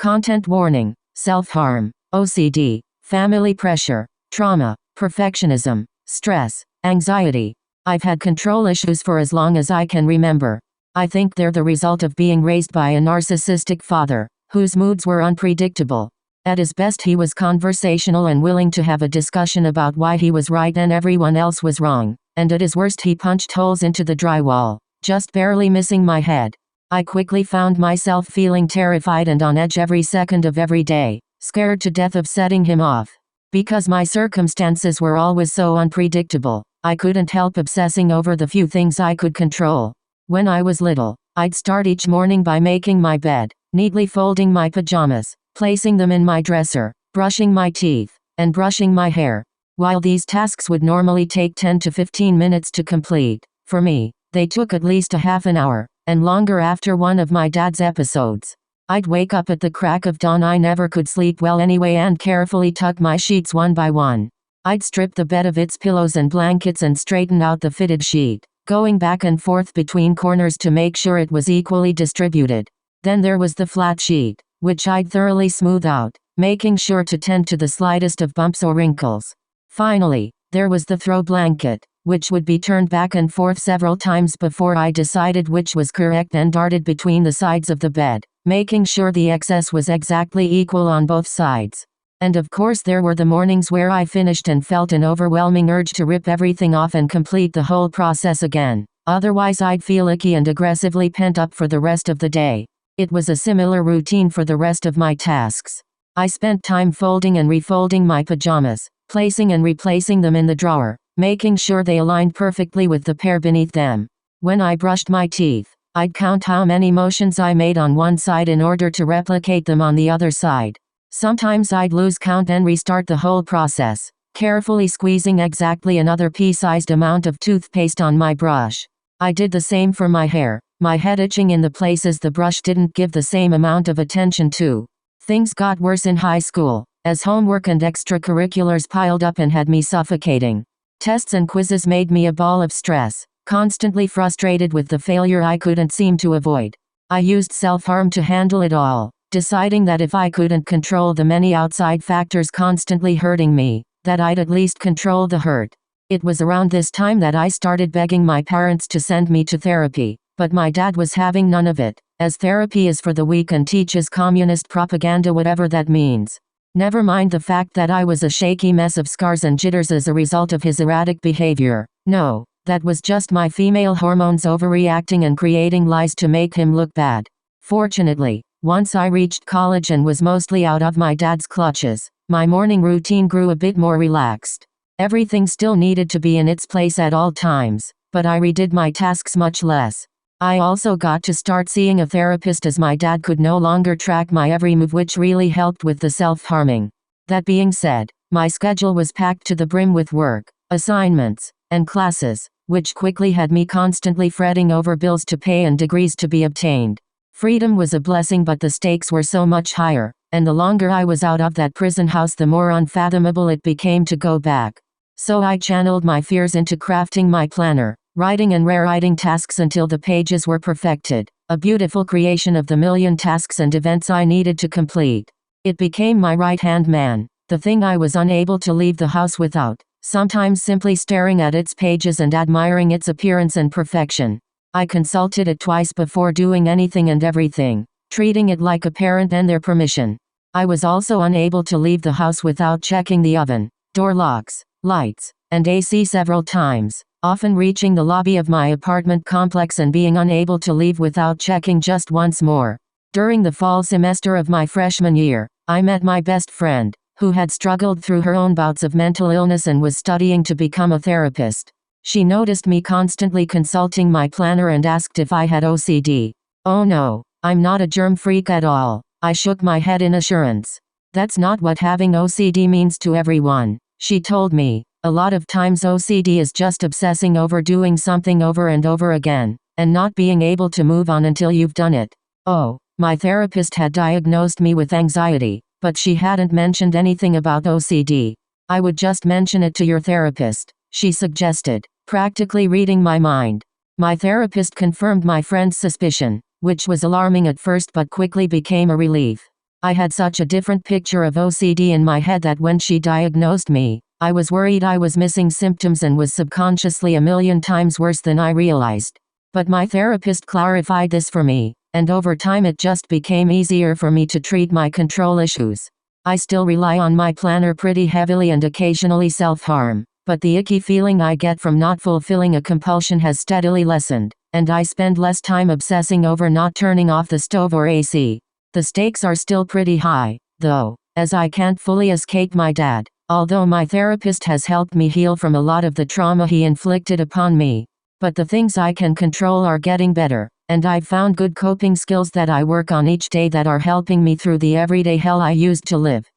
Content warning, self-harm, OCD, family pressure, trauma, perfectionism, stress, anxiety. I've had control issues for as long as I can remember. I think they're the result of being raised by a narcissistic father, whose moods were unpredictable. At his best he was conversational and willing to have a discussion about why he was right and everyone else was wrong, and at his worst he punched holes into the drywall, just barely missing my head. I quickly found myself feeling terrified and on edge every second of every day, scared to death of setting him off. Because my circumstances were always so unpredictable, I couldn't help obsessing over the few things I could control. When I was little, I'd start each morning by making my bed, neatly folding my pajamas, placing them in my dresser, brushing my teeth, and brushing my hair. While these tasks would normally take 10 to 15 minutes to complete, for me, they took at least a half an hour, and longer after one of my dad's episodes. I'd wake up at the crack of dawn. I never could sleep well anyway and carefully tuck my sheets one by one. I'd strip the bed of its pillows and blankets and straighten out the fitted sheet, going back and forth between corners to make sure it was equally distributed. Then there was the flat sheet, which I'd thoroughly smooth out, making sure to tend to the slightest of bumps or wrinkles. Finally, there was the throw blanket, which would be turned back and forth several times before I decided which was correct and darted between the sides of the bed, making sure the excess was exactly equal on both sides. And of course there were the mornings where I finished and felt an overwhelming urge to rip everything off and complete the whole process again. Otherwise I'd feel icky and aggressively pent up for the rest of the day. It was a similar routine for the rest of my tasks. I spent time folding and refolding my pajamas, placing and replacing them in the drawer, making sure they aligned perfectly with the pair beneath them. When I brushed my teeth, I'd count how many motions I made on one side in order to replicate them on the other side. Sometimes I'd lose count and restart the whole process, carefully squeezing exactly another pea-sized amount of toothpaste on my brush. I did the same for my hair, my head itching in the places the brush didn't give the same amount of attention to. Things got worse in high school, as homework and extracurriculars piled up and had me suffocating. Tests and quizzes made me a ball of stress, constantly frustrated with the failure I couldn't seem to avoid. I used self-harm to handle it all, deciding that if I couldn't control the many outside factors constantly hurting me, that I'd at least control the hurt. It was around this time that I started begging my parents to send me to therapy, but my dad was having none of it, as therapy is for the weak and teaches communist propaganda, whatever that means. Never mind the fact that I was a shaky mess of scars and jitters as a result of his erratic behavior. No, that was just my female hormones overreacting and creating lies to make him look bad. Fortunately, once I reached college and was mostly out of my dad's clutches, my morning routine grew a bit more relaxed. Everything still needed to be in its place at all times, but I redid my tasks much less. I also got to start seeing a therapist as my dad could no longer track my every move, which really helped with the self-harming. That being said, my schedule was packed to the brim with work, assignments, and classes, which quickly had me constantly fretting over bills to pay and degrees to be obtained. Freedom was a blessing, but the stakes were so much higher, and the longer I was out of that prison house the more unfathomable it became to go back. So I channeled my fears into crafting my planner, writing and rewriting tasks until the pages were perfected, a beautiful creation of the million tasks and events I needed to complete. It became my right-hand man, the thing I was unable to leave the house without, sometimes simply staring at its pages and admiring its appearance and perfection. I consulted it twice before doing anything and everything, treating it like a parent and their permission. I was also unable to leave the house without checking the oven, door locks, lights, and AC several times, often reaching the lobby of my apartment complex and being unable to leave without checking just once more. During the fall semester of my freshman year, I met my best friend, who had struggled through her own bouts of mental illness and was studying to become a therapist. She noticed me constantly consulting my planner and asked if I had OCD. "Oh no, I'm not a germ freak at all," I shook my head in assurance. "That's not what having OCD means to everyone," she told me. "A lot of times OCD is just obsessing over doing something over and over again, and not being able to move on until you've done it." Oh, my therapist had diagnosed me with anxiety, but she hadn't mentioned anything about OCD. "I would just mention it to your therapist," she suggested, practically reading my mind. My therapist confirmed my friend's suspicion, which was alarming at first but quickly became a relief. I had such a different picture of OCD in my head that when she diagnosed me, I was worried I was missing symptoms and was subconsciously a million times worse than I realized. But my therapist clarified this for me, and over time it just became easier for me to treat my control issues. I still rely on my planner pretty heavily and occasionally self-harm, but the icky feeling I get from not fulfilling a compulsion has steadily lessened, and I spend less time obsessing over not turning off the stove or AC. The stakes are still pretty high, though, as I can't fully escape my dad, although my therapist has helped me heal from a lot of the trauma he inflicted upon me. But the things I can control are getting better, and I've found good coping skills that I work on each day that are helping me through the everyday hell I used to live.